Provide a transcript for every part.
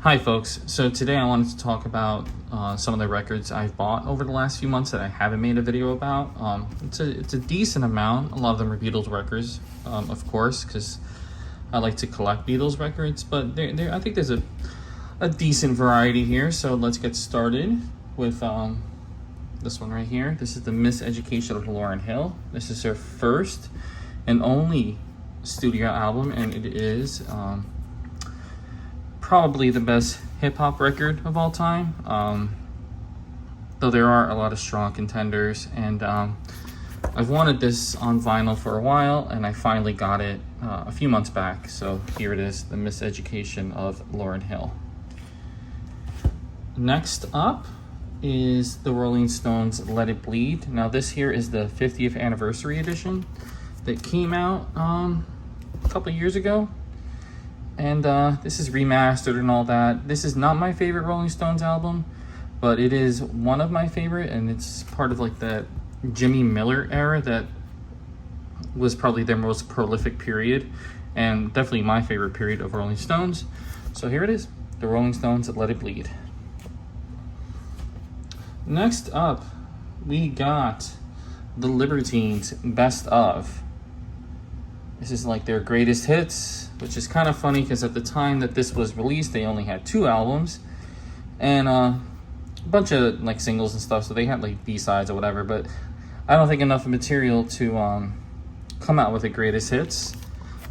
Hi folks, so today I wanted to talk about some of the records I've bought over the last few months that I haven't made a video about. It's a decent amount. A lot of them are Beatles records, of course, because I like to collect Beatles records, but I think there's a decent variety here. So let's get started with this one right here. This is the Miseducation of Lauryn Hill. This is her first and only studio album, and it is probably the best hip-hop record of all time, though there are a lot of strong contenders, and I've wanted this on vinyl for a while, and I finally got it a few months back. So here it is, the Miseducation of Lauryn Hill. Next up is the Rolling Stones' Let It Bleed. Now this here is the 50th anniversary edition that came out a couple years ago. And this is remastered and all that. This is not my favorite Rolling Stones album, but it is one of my favorite, and it's part of like that Jimmy Miller era that was probably their most prolific period, and definitely my favorite period of Rolling Stones. So here it is, the Rolling Stones' Let It Bleed. Next up, we got the Libertines' Best Of. This is like their greatest hits, which is kind of funny because at the time that this was released, they only had 2 albums and a bunch of like singles and stuff. So they had like B-sides or whatever, but I don't think enough material to come out with the greatest hits.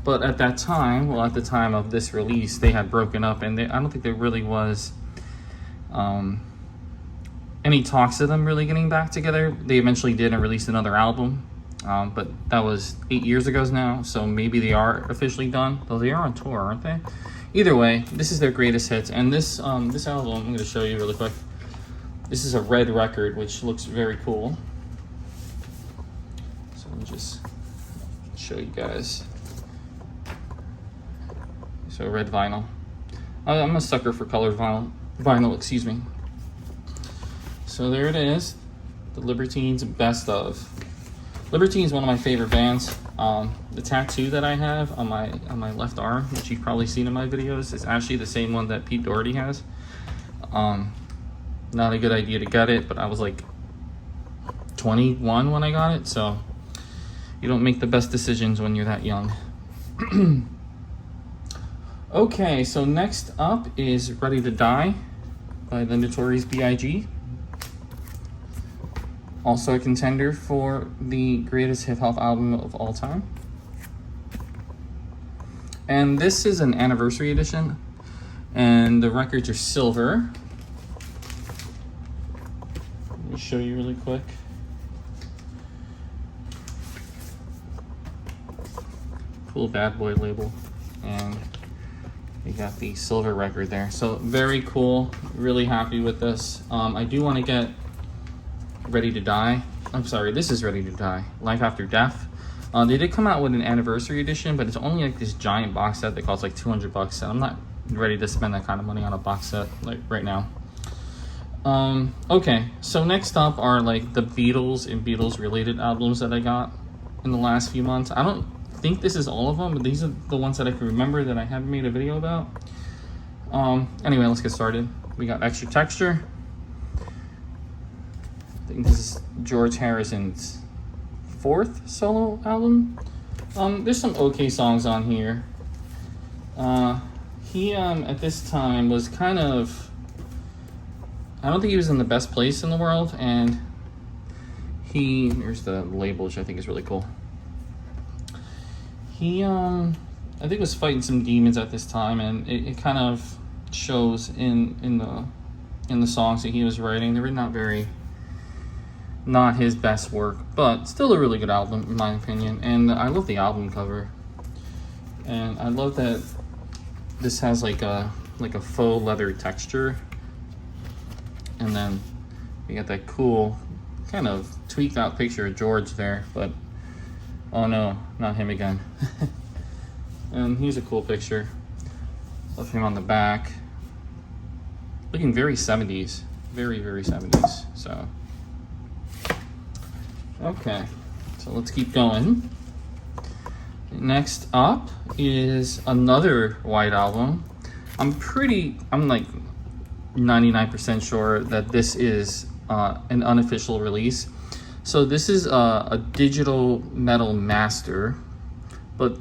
But at that time, well, at the time of this release, they had broken up, and I don't think there really was any talks of them really getting back together. They eventually did and released another album. But that was 8 years ago now, so maybe they are officially done. Though they are on tour, aren't they? Either way, this is their greatest hits, and this album I'm going to show you really quick. This is a red record, which looks very cool. So let me just show you guys. So red vinyl. I'm a sucker for colored vinyl. Excuse me. So there it is, the Libertines' Best Of. Libertines is one of my favorite bands. The tattoo that I have on my left arm, which you've probably seen in my videos, is actually the same one that Pete Doherty has. Not a good idea to get it, but I was like 21 when I got it, so you don't make the best decisions when you're that young. Okay, so next up is Ready to Die by the Notorious B.I.G. Also a contender for the greatest hip-hop album of all time. And this is an anniversary edition, and the records are silver. Let me show you really quick. Cool bad boy label, and we got the silver record there. So very cool, really happy with this. I do want to get Ready to Die. I'm sorry, this is Ready to Die, Life After Death. They did come out with an anniversary edition, but it's only like this giant box set that costs like $200, and I'm not ready to spend that kind of money on a box set like right now. Okay, so next up are like the Beatles and Beatles related albums that I got in the last few months. I don't think this is all of them, but these are the ones that I can remember that I haven't made a video about. Anyway, let's get started. We got Extra Texture. I think this is George Harrison's 4th solo album. There's some okay songs on here. He at this time was kind of, I don't think he was in the best place in the world, and here's the label, which I think is really cool. He I think was fighting some demons at this time, and it kind of shows in the songs that he was writing. They were not his best work, but still a really good album in my opinion. And I love the album cover, and I love that this has like a faux leather texture, and then you got that cool kind of tweaked out picture of George there, but oh no, not him again. And here's a cool picture of him on the back, looking very 70s, very 70s. So okay, so let's keep going. Next up is another White Album. I'm like 99% sure that this is an unofficial release. So this is a digital metal master, but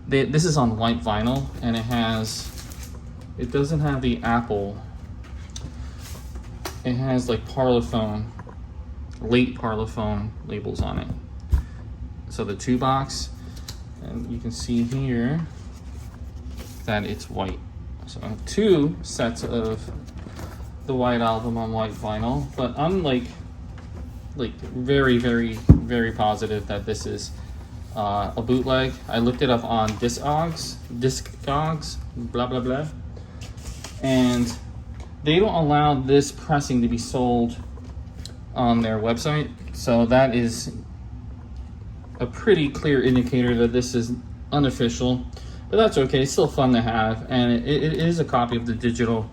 this is on white vinyl, and it doesn't have the Apple. It has like Parlophone, late Parlophone labels on it. So the 2-box, and you can see here that it's white. So I have 2 sets of the White Album on white vinyl, but I'm like very, very, very positive that this is a bootleg. I looked it up on Discogs, blah blah blah, and they don't allow this pressing to be sold on their website. So that is a pretty clear indicator that this is unofficial, but that's okay. It's still fun to have, and it is a copy of the digital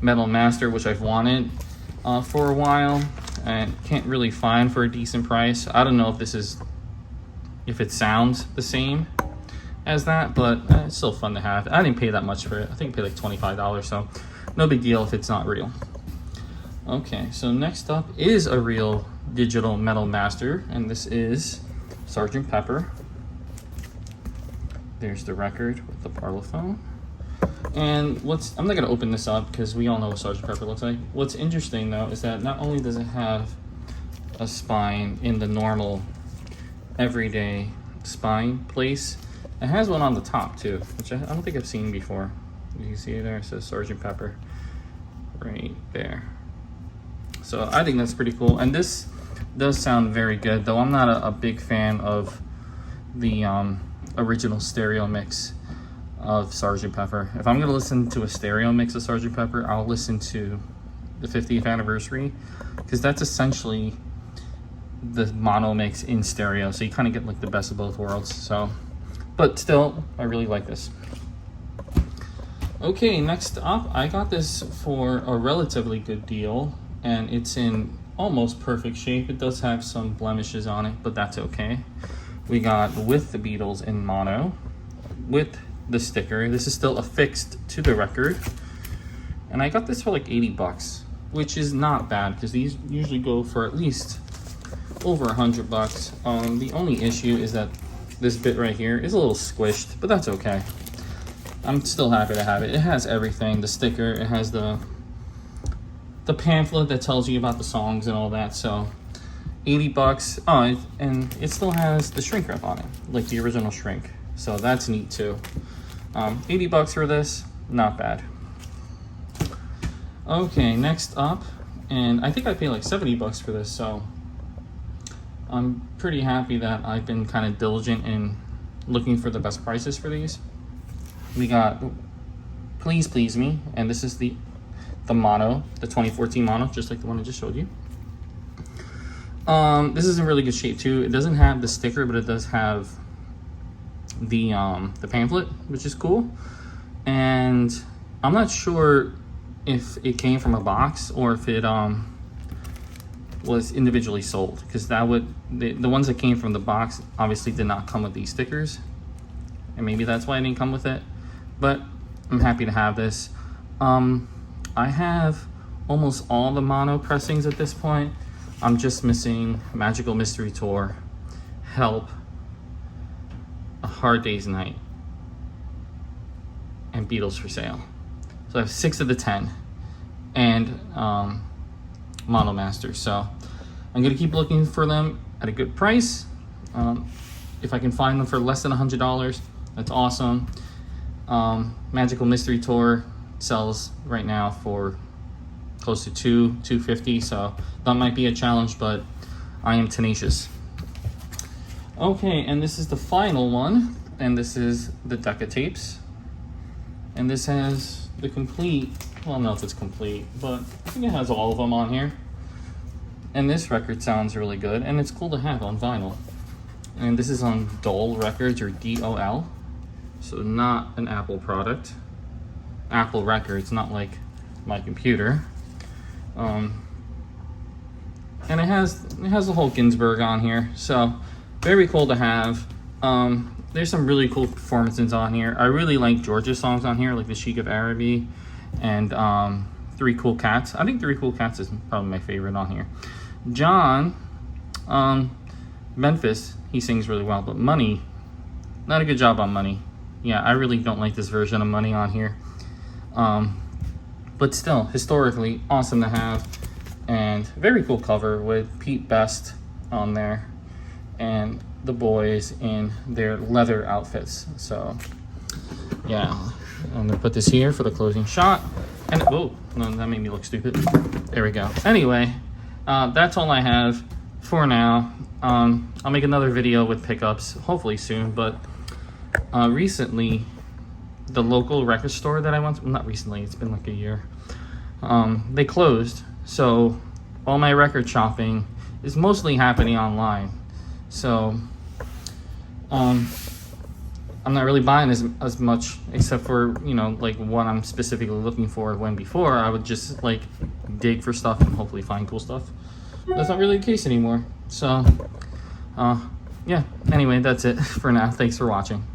metal master, which I've wanted for a while and can't really find for a decent price. I don't know if it sounds the same as that, but it's still fun to have. I didn't pay that much for it. I think I paid like $25, so no big deal if it's not real. Okay, so next up is a real digital metal master, and this is Sgt Pepper. There's the record with the Parlophone. And I'm not gonna open this up because we all know what Sgt Pepper looks like. What's interesting though is that not only does it have a spine in the normal everyday spine place, it has one on the top too, which I don't think I've seen before. You can see it there, it says Sgt Pepper right there. So I think that's pretty cool, and this does sound very good, though I'm not a big fan of the original stereo mix of Sgt Pepper. If I'm gonna listen to a stereo mix of Sgt Pepper, I'll listen to the 50th anniversary, because that's essentially the mono mix in stereo, so you kind of get like the best of both worlds. So, but still, I really like this. Okay, next up, I got this for a relatively good deal, and it's in almost perfect shape. It does have some blemishes on it, but that's okay. We got with the Beatles in mono, with the sticker. This is still affixed to the record, and I got this for like 80 bucks, which is not bad because these usually go for at least over 100 bucks. The only issue is that this bit right here is a little squished, but that's okay. I'm still happy to have it. It has everything: the sticker, it has the pamphlet that tells you about the songs and all that. So 80 bucks. Oh, and it still has the shrink wrap on it, like the original shrink. So that's neat too. 80 bucks for this, not bad. Okay, next up, and I think I paid like 70 bucks for this, so I'm pretty happy that I've been kind of diligent in looking for the best prices for these. We got Please Please Me, and this is the mono, the 2014 mono, just like the one I just showed you. This is in really good shape too. It doesn't have the sticker, but it does have the pamphlet, which is cool. And I'm not sure if it came from a box or if it was individually sold, because that would the ones that came from the box obviously did not come with these stickers, and maybe that's why I didn't come with it. But I'm happy to have this. I have almost all the mono pressings at this point. I'm just missing Magical Mystery Tour, Help, A Hard Day's Night, and Beatles for Sale. So I have 6 of the 10 and mono masters. So I'm gonna keep looking for them at a good price. If I can find them for less than $100, that's awesome. Magical Mystery Tour sells right now for close to $250, so that might be a challenge, but I am tenacious. Okay, and this is the final one, and this is the Deca tapes, and this has the complete, well, I don't know if it's complete, but I think it has all of them on here. And this record sounds really good, and it's cool to have on vinyl. And this is on Dole Records, or DOL, so not an Apple product. Apple Records, not like my computer. And it has the whole Ginsberg on here, so very cool to have. there's some really cool performances on here. I really like George's songs on here, like the Sheik of Araby and Three Cool Cats. I think Three Cool Cats is probably my favorite on here. John, Memphis, he sings really well, but Money, not a good job on Money. Yeah, I really don't like this version of Money on here. But still, historically, awesome to have. And very cool cover with Pete Best on there. And the boys in their leather outfits. So, yeah. I'm going to put this here for the closing shot. And, oh, no, that made me look stupid. There we go. Anyway, that's all I have for now. I'll make another video with pickups, hopefully soon. But recently, the local record store that I went to, not recently, it's been like a year, they closed. So all my record shopping is mostly happening online. So I'm not really buying as much, except for, you know, like what I'm specifically looking for. When before I would just like dig for stuff and hopefully find cool stuff. That's not really the case anymore. So yeah, anyway, that's it for now. Thanks for watching.